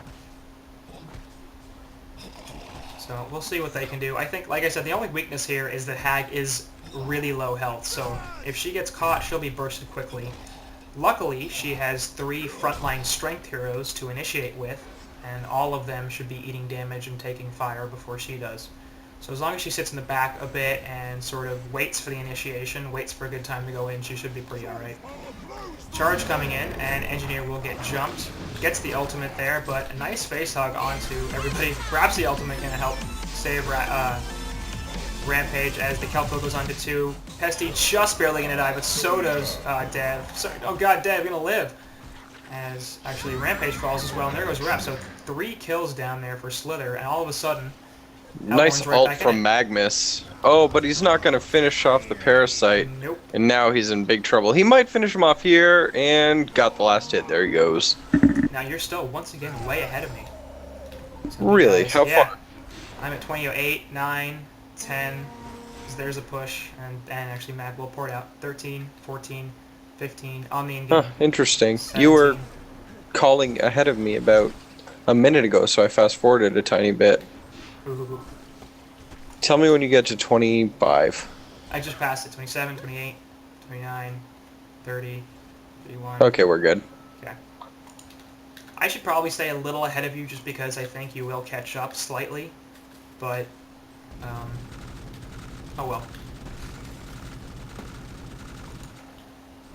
So we'll see what they can do. I think, like I said, the only weakness here is that Hag is really low health. So if she gets caught, she'll be bursted quickly. Luckily, she has 3 frontline strength heroes to initiate with, and all of them should be eating damage and taking fire before she does. So as long as she sits in the back a bit and sort of waits for the initiation, waits for a good time to go in, she should be pretty alright. Charge coming in, and Engineer will get jumped. Gets the ultimate there, but a nice face hug onto everybody. Grabs the ultimate, going to help save Rampage as the Kelpo goes on to 2. Pesty just barely going to die, but so does Dev. Sorry, oh god, Dev, going to live. As actually Rampage falls as well, and there goes Rap. So 3 kills down there for Slither, and all of a sudden, nice ult from Magnus. Oh, but he's not going to finish off the Parasite. Nope. And now he's in big trouble. He might finish him off here, and got the last hit. There he goes. Now you're still, once again, way ahead of me. So really? How far? I'm at 28, 9, 10. So there's a push, and actually Mag will pour it out. 13, 14, 15 on the in-game. Huh, interesting. 17. calling ahead of me about a minute ago, so I fast forwarded a tiny bit. Ooh. Tell me when you get to 25. I just passed it. 27, 28, 29, 30, 31. Okay, we're good. Okay. I should probably stay a little ahead of you just because I think you will catch up slightly. But, oh well.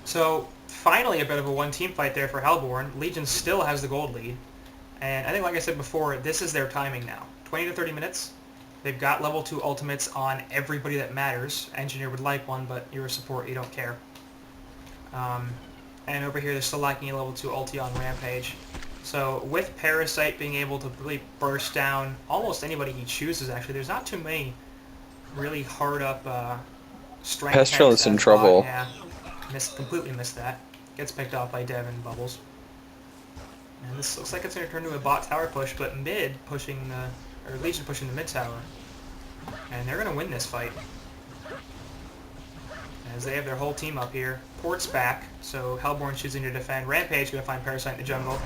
So, finally a bit of a one-team fight there for Hellborn. Legion still has the gold lead. And I think, like I said before, this is their timing now. 20 to 30 minutes. They've got level 2 ultimates on everybody that matters. Engineer would like one, but you're a support, you don't care. And over here, they're still lacking a level 2 ulti on Rampage. So with Parasite being able to really burst down almost anybody he chooses, actually, there's not too many really hard-up strength. Pestilence in trouble. Yeah, completely missed that. Gets picked off by Dev and Bubbles. And this looks like it's going to turn to a bot tower push, but mid pushing the, or Legion pushing the mid tower. And they're going to win this fight. As they have their whole team up here. Port's back, so Hellborn choosing to defend. Rampage going to find Parasite in the jungle.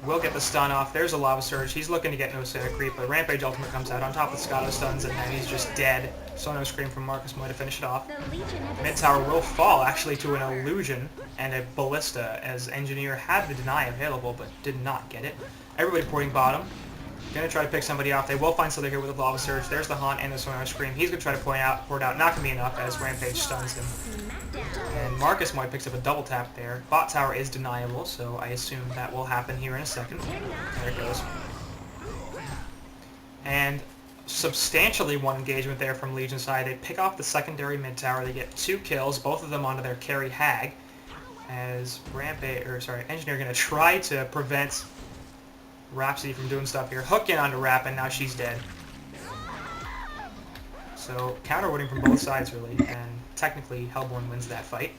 Will get the stun off. There's a Lava Surge. He's looking to get no Acidic Creep, but Rampage ultimate comes out on top of Scotto stuns, and then he's just dead. Sono Scream from Marcus Moy to finish it off. Mid tower will fall, actually, to an Illusion and a Ballista, as Engineer had the Deny available, but did not get it. Everybody porting bottom. Gonna try to pick somebody off. They will find somebody here with a Lava Surge. There's the HoN and the Sonar Scream. He's gonna try to port out. Not gonna be enough as Rampage stuns him. And Marcus Moy picks up a double tap there. Bot tower is deniable, so I assume that will happen here in a second. There it goes. And substantially one engagement there from Legion side. They pick off the secondary mid tower. They get 2 kills, both of them onto their carry Hag. As Engineer gonna try to prevent Rhapsody from doing stuff here. Hook in onto Rap, and now she's dead. So counter-wooting from both sides, really, and technically Hellborn wins that fight.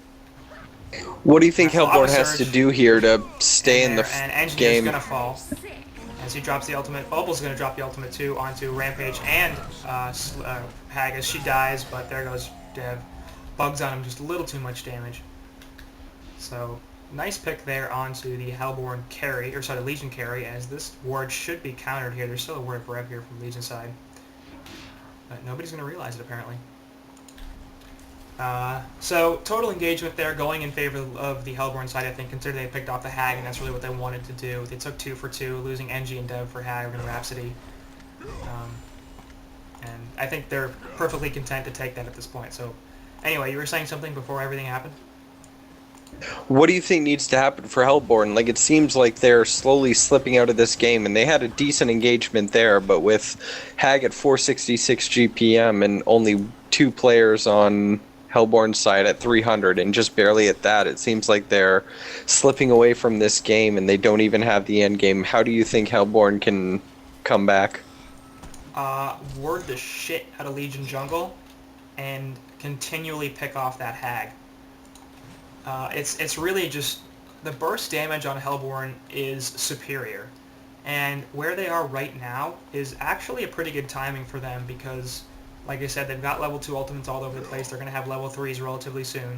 What do you think Hellborn has to do here to stay in the and Engineer's game? Gonna fall as he drops the ultimate. Bubble's gonna drop the ultimate too onto Rampage and Hag as she dies, but there goes Dev. Bugs on him, just a little too much damage. So nice pick there onto the Hellborn carry, or sorry, Legion carry, as this ward should be countered here. There's still a ward of Rev here from Legion side. But nobody's going to realize it, apparently. So, total engagement there going in favor of the Hellborn side, I think, considering they picked off the Hag, and that's really what they wanted to do. They took 2 for 2, losing NG and Dev for Hag and Rhapsody. And I think they're perfectly content to take that at this point. So, anyway, you were saying something before everything happened? What do you think needs to happen for Hellborn? Like, it seems like they're slowly slipping out of this game, and they had a decent engagement there, but with Hag at 466 GPM and only 2 players on Hellborn's side at 300, and just barely at that, it seems like they're slipping away from this game, and they don't even have the end game. How do you think Hellborn can come back? Ward the shit out of Legion jungle, and continually pick off that Hag. It's really just, the burst damage on Hellborn is superior, and where they are right now is actually a pretty good timing for them because, like I said, they've got level 2 ultimates all over the place. They're going to have level 3s relatively soon,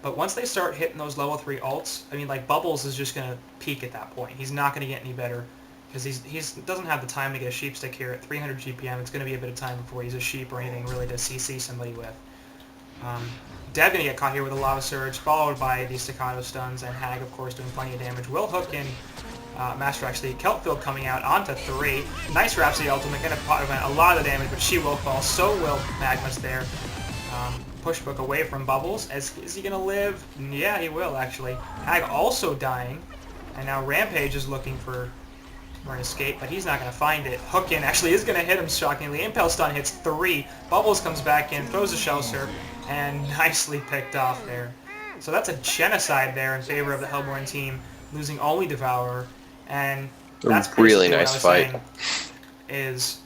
but once they start hitting those level 3 ults, I mean, like, Bubbles is just going to peak at that point. He's not going to get any better because he doesn't have the time to get a sheep stick here at 300 GPM. It's going to be a bit of time before he's a sheep or anything really to CC somebody with. Dev gonna get caught here with a Lava Surge, followed by the Staccato stuns, and Hag, of course, doing plenty of damage. Will hook in Master actually. Kelpfield coming out onto 3. Nice Rhapsody ultimate, gonna prevent a lot of the damage, but she will fall. So will Magma's there. Pushbook away from Bubbles. Is he gonna live? Yeah, he will, actually. Hag also dying, and now Rampage is looking for an escape, but he's not going to find it. Hook in actually is going to hit him shockingly. Impel stun hits 3. Bubbles comes back in, throws a shell surf, and nicely picked off there. So that's a genocide there in favor of the Hellborn team, losing only Devourer, and that's really basically nice what I was fight. saying, is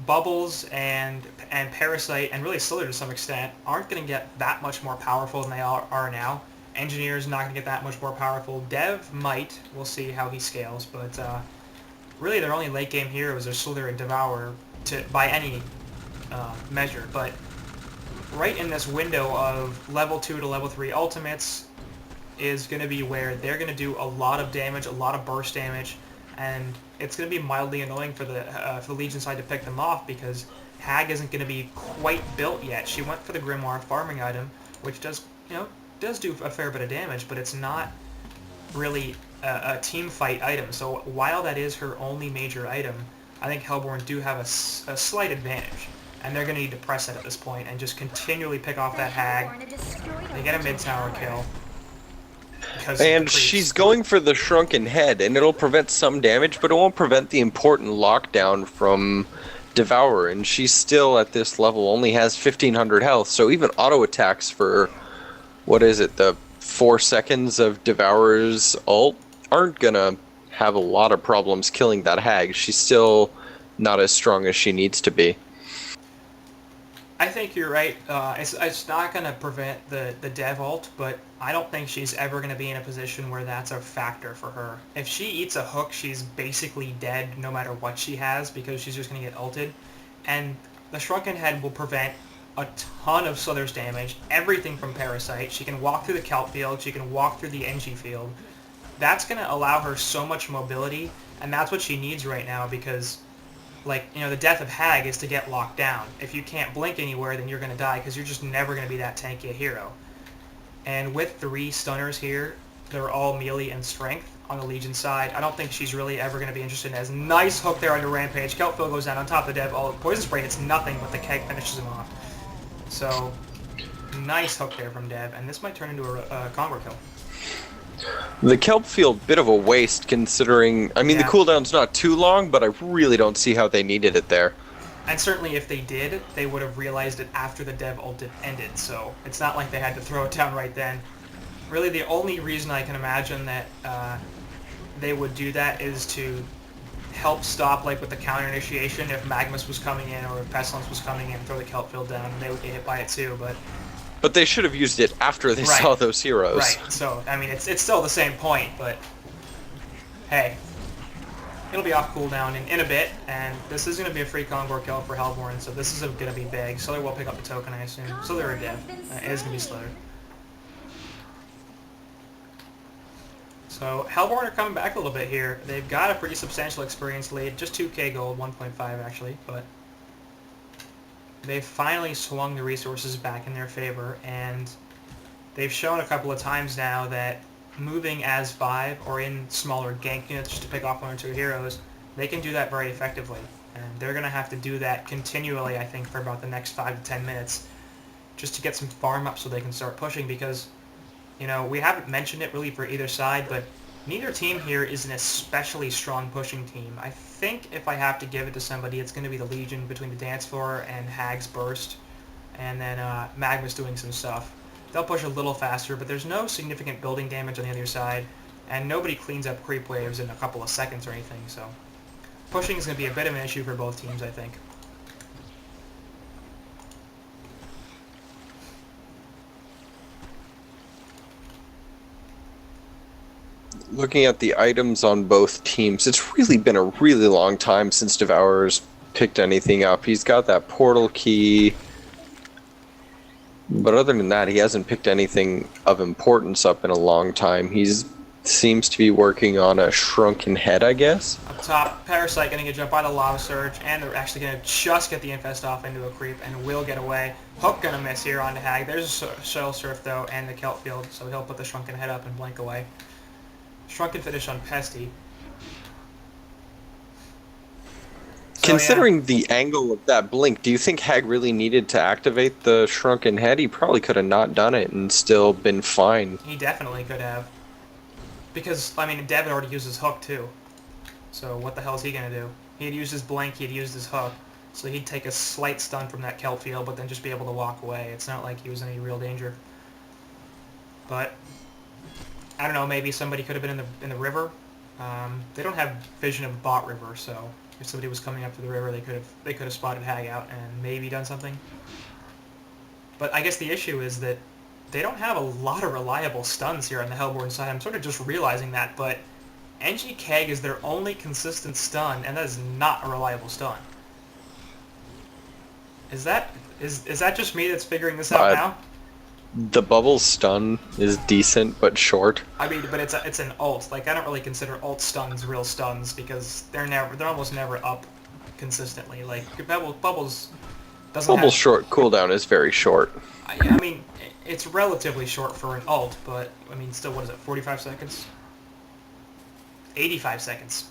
Bubbles and Parasite, and really Slither to some extent, aren't going to get that much more powerful than they are now. Engineer's not going to get that much more powerful. Dev might. We'll see how he scales. But really their only late game heroes are Slither and Devourer by any measure. But right in this window of level 2 to level 3 ultimates, is going to be where they're going to do a lot of damage, a lot of burst damage, and it's going to be mildly annoying for the Legion side to pick them off because Hag isn't going to be quite built yet. She went for the Grimoire farming item, which does do a fair bit of damage, but it's not really a team fight item. So while that is her only major item, I think Hellborn do have a slight advantage, and they're going to need to press it at this point and just continually pick off that Hag. They get a mid-tower kill. And she's going for the shrunken head, and it'll prevent some damage, but it won't prevent the important lockdown from Devourer, and she still, at this level, only has 1500 health, so even auto attacks for, what is it, the 4 seconds of Devourer's ult aren't gonna have a lot of problems killing that Hag. She's still not as strong as she needs to be. I think you're right. It's not going to prevent the Dev ult, but I don't think she's ever going to be in a position where that's a factor for her. If she eats a hook, she's basically dead no matter what she has because she's just going to get ulted. And the Shrunken Head will prevent a ton of Slither's damage, everything from Parasite. She can walk through the Kelp field, she can walk through the NG field. That's going to allow her so much mobility, and that's what she needs right now because... the death of Hag is to get locked down. If you can't blink anywhere, then you're going to die because you're just never going to be that tanky a hero. And with 3 stunners here, they're all melee and strength on the Legion side. I don't think she's really ever going to be interested in as nice hook there under Rampage. Kelpfield goes down on top of the Dev. Poison Spray hits nothing, but the keg finishes him off. So, nice hook there from Dev, and this might turn into a combo kill. The Kelp field, bit of a waste considering, the cooldown's not too long, but I really don't see how they needed it there. And certainly if they did, they would have realized it after the Dev ult ended, so it's not like they had to throw it down right then. Really the only reason I can imagine that they would do that is to help stop, with the counter initiation, if Magmus was coming in or if Pestilence was coming in, throw the Kelp field down, and they would get hit by it too, But they should have used it after they saw those heroes. Right, so, it's still the same point, but hey, it'll be off cooldown in a bit, and this is going to be a free Convor kill for Hellborn, so this is going to be big. Slither will pick up the token, I assume. Slither or Dev. It is going to be Slither. So, Hellborn are coming back a little bit here. They've got a pretty substantial experience lead, just 2k gold, 1.5 actually, but... they've finally swung the resources back in their favor, and they've shown a couple of times now that moving as 5 or in smaller gank units just to pick off 1 or 2 heroes, they can do that very effectively. And they're going to have to do that continually, I think, for about the next 5 to 10 minutes just to get some farm up so they can start pushing because, we haven't mentioned it really for either side, but neither team here is an especially strong pushing team. I think if I have to give it to somebody, it's going to be the Legion between the Dance Floor and Hag's Burst, and then Magma's doing some stuff. They'll push a little faster, but there's no significant building damage on the other side, and nobody cleans up creep waves in a couple of seconds or anything, so pushing is going to be a bit of an issue for both teams, I think. Looking at the items on both teams, it's really been a really long time since Devourer's picked anything up. He's got that portal key, but other than that, he hasn't picked anything of importance up in a long time. He seems to be working on a shrunken head, I guess. Up top, Parasite getting a jump by the Lava Surge, and they're actually going to just get the Infest off into a creep, and will get away. Hook going to miss here onto Hag. There's a Shell Surf, though, and the Kelp Field, so he'll put the shrunken head up and blink away. Shrunken finish on Pesty. So, considering the angle of that blink, do you think Hag really needed to activate the shrunken head? He probably could have not done it and still been fine. He definitely could have. Because, Dev had already used his hook too. So what the hell is he going to do? He had used his blink, he had used his hook. So he'd take a slight stun from that Kelp field, but then just be able to walk away. It's not like he was in any real danger. But... I don't know, maybe somebody could have been in the river. They don't have vision of bot river, so if somebody was coming up to the river, they could have spotted Hag out and maybe done something. But I guess the issue is that they don't have a lot of reliable stuns here on the Hellborn side. I'm sort of just realizing that, but NG Keg is their only consistent stun, and that is not a reliable stun. Is that just me that's figuring this out now? The bubble stun is decent but short. I mean, but it's an ult. Like I don't really consider ult stuns real stuns because they're almost never up consistently. Like bubbles doesn't Bubble's have. short cooldown is very short. I mean, it's relatively short for an ult, but I mean, still, what is it? 45 seconds? 85 seconds.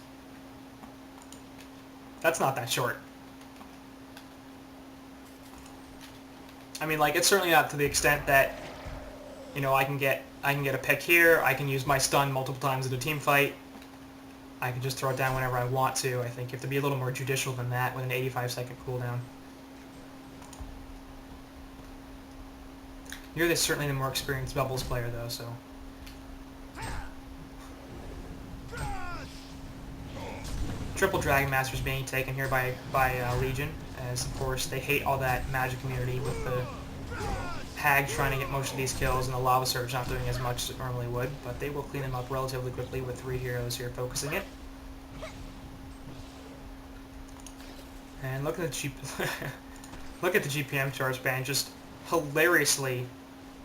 That's not that short. I mean, like, it's certainly not to the extent that, you know, I can get a pick here. I can use my stun multiple times in a team fight. I can just throw it down whenever I want to. I think you have to be a little more judicial than that with an 85-second cooldown. You're certainly the more experienced Bubbles player, though, so. Triple Dragon Master's being taken here by Legion, as of course they hate all that magic community with the Hag trying to get most of these kills and the Lava Surge not doing as much as it normally would, but they will clean them up relatively quickly with 3 heroes here focusing it. And look at the look at the GPM charge band, just hilariously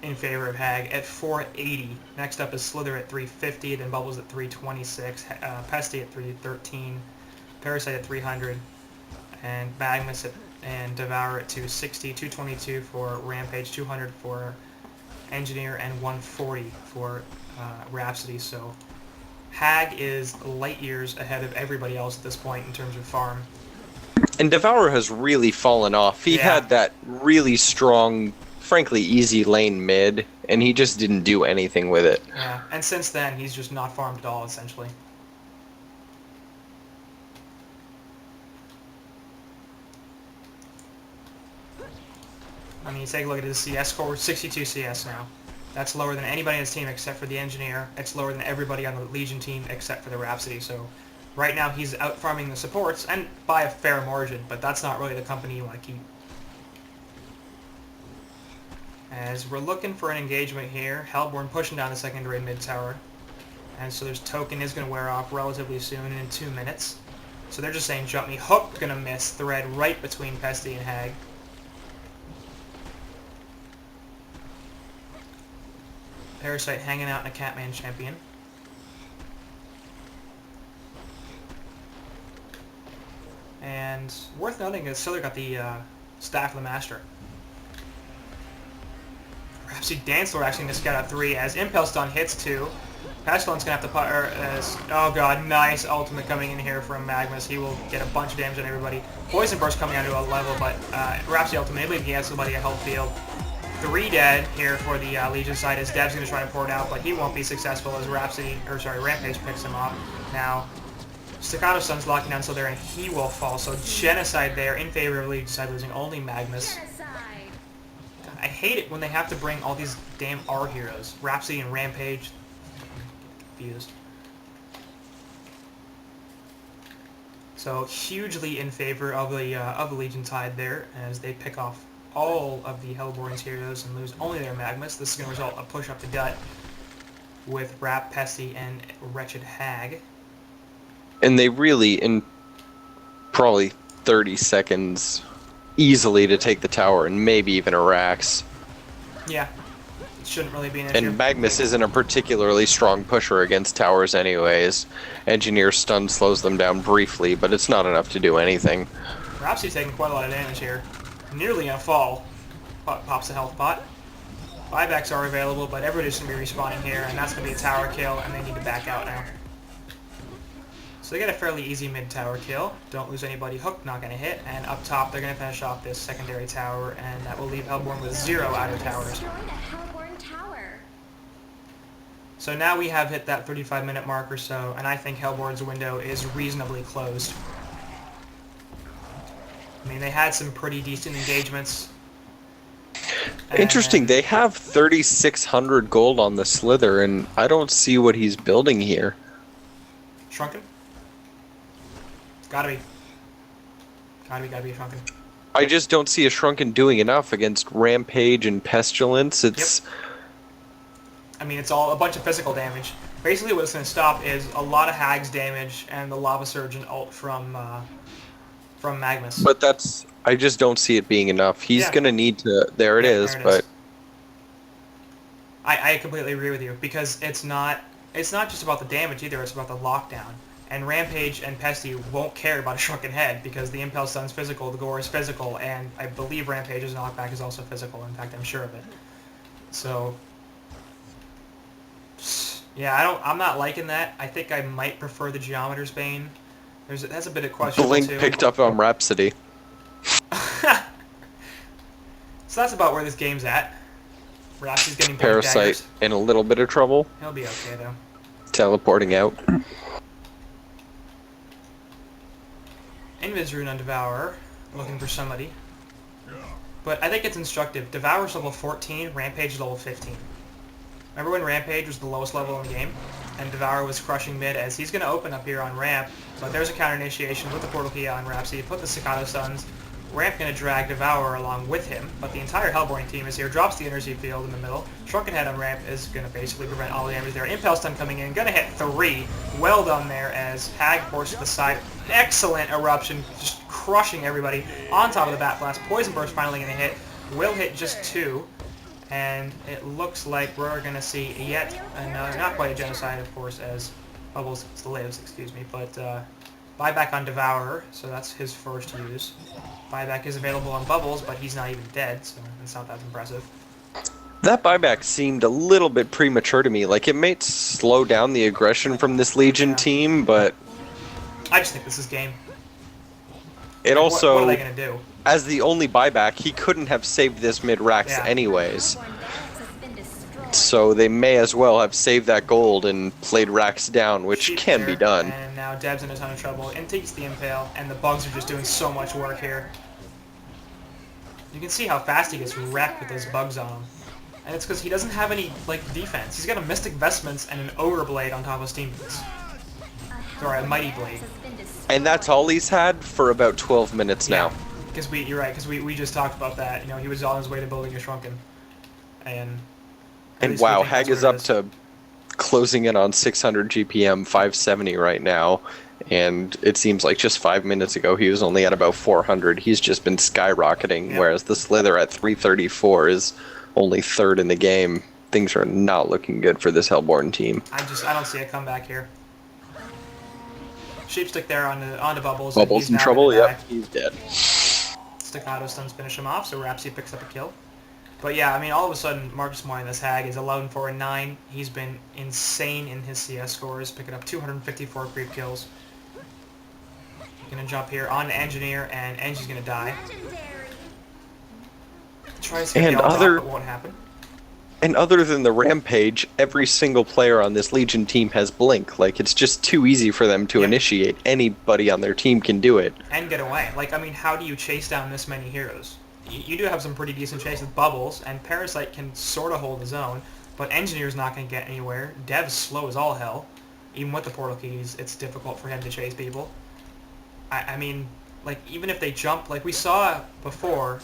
in favor of Hag at 480. Next up is Slither at 350, then Bubbles at 326, Pesty at 313, Parasite at 300, and Magnus and Devour at 260, 222 for Rampage, 200 for Engineer, and 140 for Rhapsody. So Hag is light years ahead of everybody else at this point in terms of farm. And Devour has really fallen off. He had that really strong, frankly easy lane mid, and he just didn't do anything with it. Yeah, and since then he's just not farmed at all, essentially. I mean, you take a look at his CS score, 62 CS now. That's lower than anybody on his team except for the Engineer. It's lower than everybody on the Legion team except for the Rhapsody. So right now he's out farming the supports, and by a fair margin, but that's not really the company you want to keep. As we're looking for an engagement here, Hellborn pushing down the secondary mid tower. And so there's token is going to wear off relatively soon in 2 minutes. So they're just saying jump me. Hook going to miss. Thread right between Pesty and Hag. Parasite hanging out in a Catman champion. And worth noting is Siller got the Staff of the Master. Rhapsody Dancelor actually going to scout out 3 as Impel Stun hits 2. Pestilence going to have to put her as... Oh god, nice ultimate coming in here from Magnus. He will get a bunch of damage on everybody. Poison Burst coming onto a level, but Rhapsody ultimately he has somebody at health field. 3 dead here for the Legion side as Dev's going to try to pour it out, but he won't be successful as Rampage picks him up. Now, Staccato Sun's locking down so there, and he will fall. So Genocide there in favor of Legion side, losing only Magnus. God, I hate it when they have to bring all these damn R heroes. Rhapsody and Rampage. Confused. So hugely in favor of the Legion side there as they pick off all of the Hellborn's heroes and lose only their Magnus. This is going to result in a push up the gut with Rap, Pesty, and Wretched Hag. And they really, in probably 30 seconds, easily to take the tower and maybe even a Rax. Yeah, it shouldn't really be an issue. And Magnus isn't a particularly strong pusher against towers anyways. Engineer stun slows them down briefly, but it's not enough to do anything. Rhapsody's taking quite a lot of damage here. Nearly gonna fall. Pops the health pot. Buybacks are available, but everybody's gonna be respawning here, and that's gonna be a tower kill, and they need to back out now. So they get a fairly easy mid-tower kill. Don't lose anybody. Hook not gonna hit, and up top they're gonna finish off this secondary tower, and that will leave Hellborn with 0 outer towers. So now we have hit that 35-minute mark or so, and I think Hellborn's window is reasonably closed. I mean, they had some pretty decent engagements. Interesting, they have 3,600 gold on the Slither, and I don't see what he's building here. Shrunken? Gotta be. Gotta be Shrunken. I just don't see a Shrunken doing enough against Rampage and Pestilence. It's... Yep. I mean, it's all a bunch of physical damage. Basically what's going to stop is a lot of Hag's damage and the Lava Surge and ult from Magnus. But that's... I just don't see it being enough. He's gonna need to... There it is, there it but... is. I completely agree with you, because it's not just about the damage either, it's about the lockdown. And Rampage and Pesty won't care about a shrunken head, because the Impel Stun's physical, the Gore is physical, and I believe Rampage's knockback is also physical. In fact, I'm sure of it. So, yeah, I'm not liking that. I think I might prefer the Geometer's Bane. That's a bit of questionable Blink too. picked up on Rhapsody. So that's about where this game's at. Rhapsody's getting blink Parasite daggers. in a little bit of trouble. He'll be okay though. Teleporting out. Invis Rune on Devourer, looking for somebody. But I think it's instructive. Devourer's level 14, Rampage is level 15. Remember when Rampage was the lowest level in the game? And Devourer was crushing mid, as he's going to open up here on Ramp. But there's a counter initiation with the Portal Key on Rhapsody. Put the Staccato Stuns. Ramp going to drag Devourer along with him. But the entire Hellborn team is here. Drops the Energy Field in the middle. Shrunken Head on Ramp is going to basically prevent all the damage there. Impel Stun coming in. Going to hit 3. Well done there as Hag forced to the side. Excellent Eruption. Just crushing everybody on top of the Bat Blast. Poison Burst finally going to hit. Will hit just 2. And it looks like we're going to see yet another, not quite a genocide, of course, as Bubbles lives, excuse me, but buyback on Devourer, so that's his first use. Buyback is available on Bubbles, but he's not even dead, so it's not that impressive. That buyback seemed a little bit premature to me. Like, it may slow down the aggression from this Legion team, but I just think this is game. it also, What are they going to do? as the only buyback, he couldn't have saved this mid-Rax anyways. So they may as well have saved that gold and played Rax down, which Sheep can there, be done. And now Deb's in a ton of trouble, and takes the Impale, and the Bugs are just doing so much work here. You can see how fast he gets wrecked with those Bugs on him. And it's because he doesn't have any, like, defense. He's got a Mystic Vestments and an Ogre Blade on top of Steam Boots. Sorry, a Mighty Blade. And that's all he's had for about 12 minutes now. Because you're right, because we just talked about that. You know, he was on his way to building a Shrunken. And wow, Hag is up to closing in on 600 GPM, 570 right now. And it seems like just 5 minutes ago he was only at about 400. He's just been skyrocketing, whereas the Slither at 334 is only third in the game. Things are not looking good for this Hellborn team. I don't see a comeback here. Sheepstick there onto Bubbles. Bubbles in trouble, yep, he's dead. Staccato Stuns finish him off, so Rhapsody picks up a kill. But yeah, I mean, all of a sudden, Marcus Moore in this Hag is 11-4 and 9. He's been insane in his CS scores, picking up 254 creep kills. Gonna jump here on to Engineer, and Engie's gonna die. Tries to get the ult off, but won't happen. And other than the Rampage, every single player on this Legion team has Blink. Like, it's just too easy for them to initiate. Anybody on their team can do it. And get away. Like, I mean, how do you chase down this many heroes? You do have some pretty decent chase with Bubbles, and Parasite can sort of hold his own, but Engineer's not going to get anywhere. Dev's slow as all hell. Even with the portal keys, it's difficult for him to chase people. I mean, like, even if they jump, like we saw before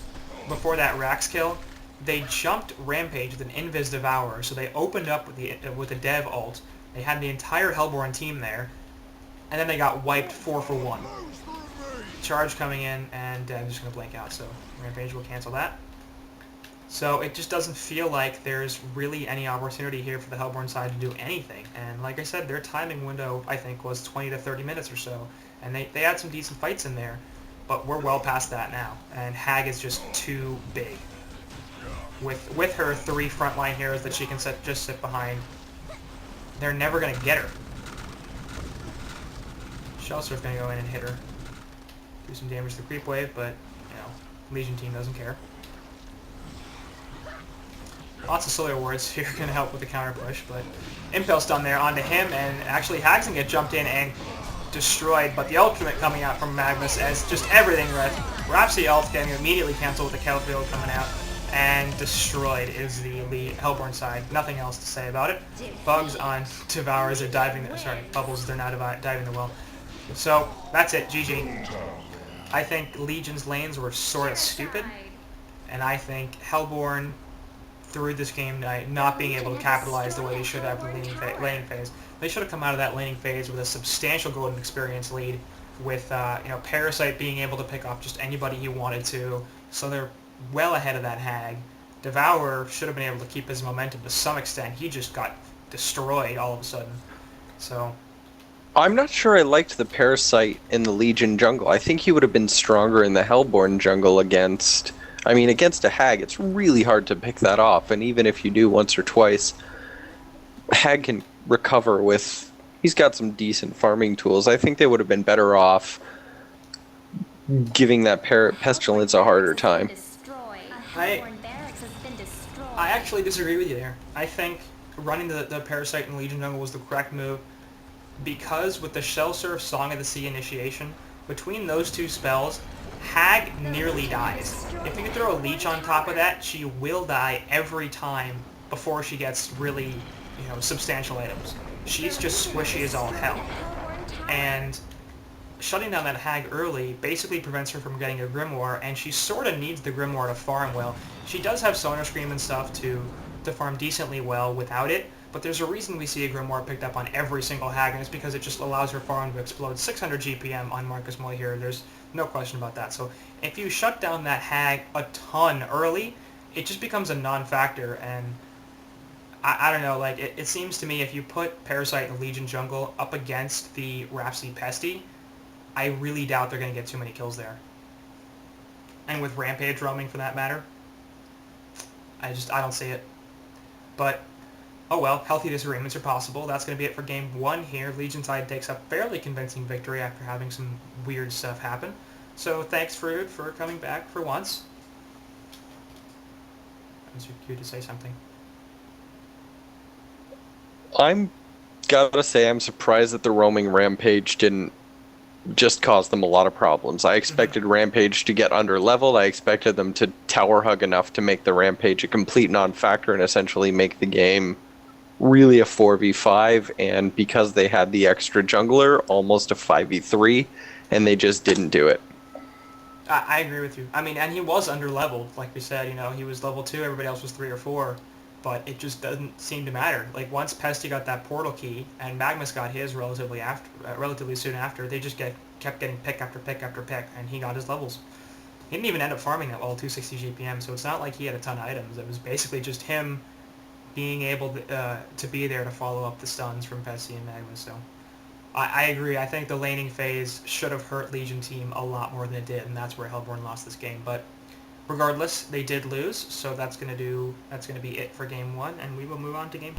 that Rax kill, they jumped Rampage with an Invis Devourer, so they opened up with the Dev ult. They had the entire Hellborn team there, and then they got wiped 4 for 1. Charge coming in, and Dev's just going to blank out, so Rampage will cancel that. So it just doesn't feel like there's really any opportunity here for the Hellborn side to do anything. And like I said, their timing window, I think, was 20 to 30 minutes or so. And they had some decent fights in there, but we're well past that now. And Hag is just too big. With her 3 frontline heroes that she can just sit behind, they're never going to get her. Shellsurf's going to go in and hit her. Do some damage to the creep wave, but, you know, Legion team doesn't care. Lots of Solar Wards here going to help with the counter push, but Impel Stun there onto him, and actually Hag's going to get jumped in and destroyed, but the ultimate coming out from Magnus as just everything Rhapsody ult getting immediately canceled with the Kettle Field coming out, and destroyed is the Hellborn side. Nothing else to say about it. Bugs on Devourers are diving, Bubbles, they're now diving the well. So, that's it, GG. I think Legion's lanes were sort of stupid, and I think Hellborn, through this game night, not being able to capitalize the way they should have in the laning phase. They should have come out of that laning phase with a substantial golden experience lead, with Parasite being able to pick off just anybody he wanted to, so they're well ahead of that Hag. Devour should have been able to keep his momentum to some extent. He just got destroyed all of a sudden. So, I'm not sure I liked the Parasite in the Legion jungle. I think he would have been stronger in the Hellborn jungle against... I mean, against a Hag, it's really hard to pick that off, and even if you do once or twice, Hag can recover with... He's got some decent farming tools. I think they would have been better off giving that Pestilence a harder time. I actually disagree with you there. I think running the Parasite in Legion jungle was the correct move, because with the Shell Surf Song of the Sea initiation, between those two spells, Hag nearly dies. If you throw a Leech on top of that, she will die every time before she gets really, substantial items. She's just squishy as all hell. And shutting down that Hag early basically prevents her from getting a Grimoire, and she sort of needs the Grimoire to farm well. She does have Sonar Scream and stuff to farm decently well without it, but there's a reason we see a Grimoire picked up on every single Hag, and it's because it just allows her farm to explode 600 GPM on Marcus Moy here. There's no question about that. So if you shut down that Hag a ton early, it just becomes a non-factor, and I don't know, like, it seems to me if you put Parasite in the Legion jungle up against the Rhapsody Pesty, I really doubt they're going to get too many kills there. And with Rampage roaming for that matter, I don't see it. But, oh well, healthy disagreements are possible. That's going to be it for Game 1 here. Legion side takes a fairly convincing victory after having some weird stuff happen. So thanks, Fruit, for coming back for once. Was your cue to say something? I'm gotta say, I'm surprised that the roaming Rampage didn't just cause them a lot of problems. I expected Rampage to get under-leveled. I expected them to tower hug enough to make the Rampage a complete non-factor and essentially make the game really a 4v5, and because they had the extra jungler, almost a 5v3, and they just didn't do it. I agree with you. I mean, and he was under-leveled, like we said, he was level 2, everybody else was 3 or 4, but it just doesn't seem to matter. Like, once Pesty got that portal key, and Magnus got his relatively soon after, they just kept getting pick after pick after pick, and he got his levels. He didn't even end up farming that well, 260 GPM, so it's not like he had a ton of items. It was basically just him being able to be there to follow up the stuns from Pesty and Magnus, so... I agree. I think the laning phase should have hurt Legion team a lot more than it did, and that's where Hellborn lost this game. But regardless, they did lose, so that's gonna be it for Game 1, and we will move on to Game